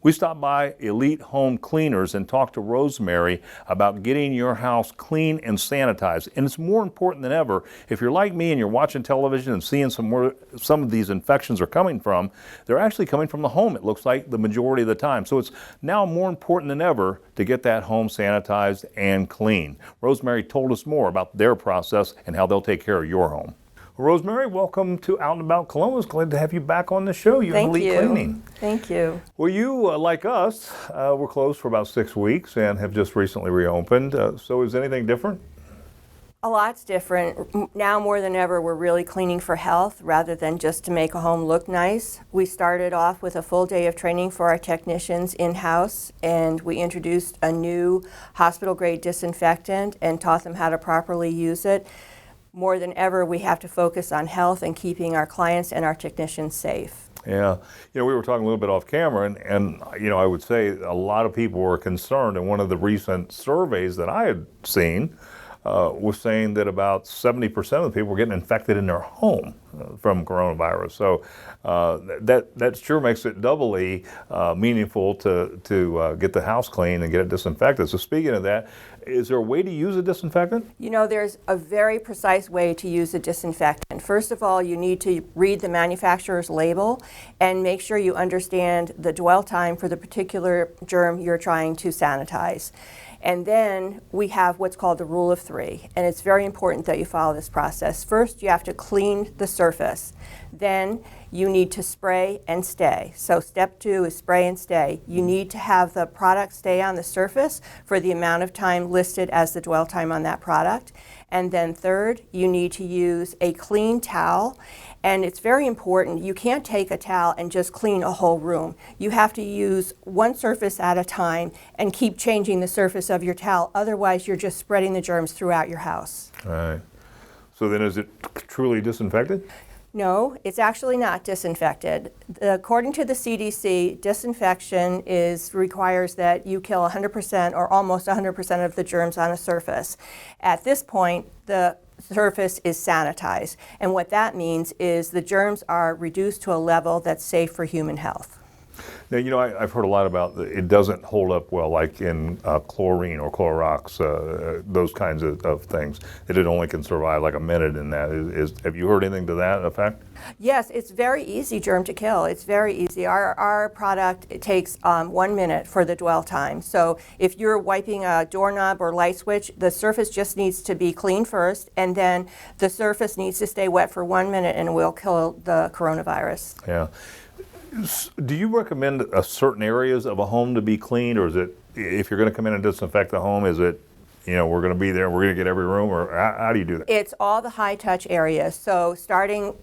We stopped by Elite Home Cleaners and talked to Rosemary about getting your house clean and sanitized. And it's more important than ever. If you're like me and you're watching television and seeing where some of these infections are coming from, they're actually coming from the home, it looks like, the majority of the time. So it's now more important than ever to get that home sanitized and clean. Rosemary told us more about their process and how they'll take care of your home. Rosemary, welcome to Out and About Columbus. Glad to have you back on the show. You Thank Elite you. Cleaning. Thank you. Well, you, like us, were closed for about 6 weeks and have just recently reopened. So is anything different? A lot's different. Now more than ever, we're really cleaning for health rather than just to make a home look nice. We started off with a full day of training for our technicians in-house, and we introduced a new hospital-grade disinfectant and taught them how to properly use it. More than ever, we have to focus on health and keeping our clients and our technicians safe. Yeah, we were talking a little bit off camera, and I would say a lot of people were concerned, and one of the recent surveys that I had seen was saying that about 70% of the people were getting infected in their home from coronavirus. So that sure makes it doubly meaningful to get the house clean and get it disinfected. So speaking of that, is there a way to use a disinfectant? There's a very precise way to use a disinfectant. First of all, you need to read the manufacturer's label and make sure you understand the dwell time for the particular germ you're trying to sanitize. And then we have what's called the rule of 3, and it's very important that you follow this process. First, you have to clean the surface. Then you need to spray and stay. So step 2 is spray and stay. You need to have the product stay on the surface for the amount of time listed as the dwell time on that product. And then third, you need to use a clean towel. And it's very important, you can't take a towel and just clean a whole room. You have to use one surface at a time and keep changing the surface of your towel. Otherwise, you're just spreading the germs throughout your house. All right. So then is it truly disinfected? No, it's actually not disinfected. According to the CDC, disinfection requires that you kill 100% or almost 100% of the germs on a surface. At this point, the surface is sanitized, and what that means is the germs are reduced to a level that's safe for human health. Now, I've heard a lot about it doesn't hold up well, like in chlorine or Clorox, those kinds of things. That it only can survive like a minute in that. Have you heard anything to that effect? Yes, it's very easy germ to kill. It's very easy. Our product, it takes 1 minute for the dwell time. So if you're wiping a doorknob or light switch, the surface just needs to be clean first, and then the surface needs to stay wet for 1 minute, and we'll kill the coronavirus. Yeah. Do you recommend certain areas of a home to be cleaned, or is it, if you're going to come in and disinfect the home, is it, we're going to be there, we're going to get every room, or how do you do that? It's all the high touch areas. So starting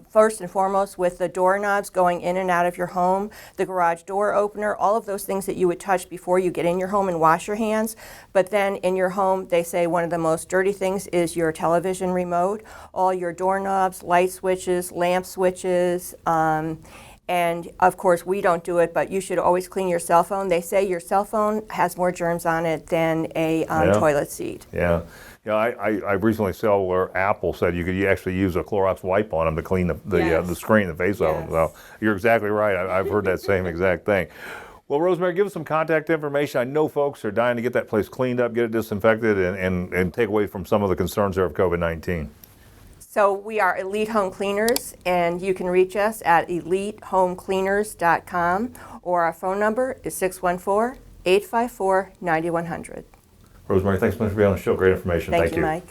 first and foremost with the doorknobs going in and out of your home, the garage door opener, all of those things that you would touch before you get in your home and wash your hands. But then in your home, they say one of the most dirty things is your television remote, all your doorknobs, light switches, lamp switches, and of course, we don't do it, but you should always clean your cell phone. They say your cell phone has more germs on it than a toilet seat. Yeah. I recently saw where Apple said you could actually use a Clorox wipe on them to clean the screen, the face of them. So you're exactly right. I've heard that same exact thing. Well, Rosemary, give us some contact information. I know folks are dying to get that place cleaned up, get it disinfected, and take away from some of the concerns there of COVID-19. So we are Elite Home Cleaners, and you can reach us at elitehomecleaners.com, or our phone number is 614-854-9100. Rosemary, thanks so much for being on the show. Great information. Thank you, Mike.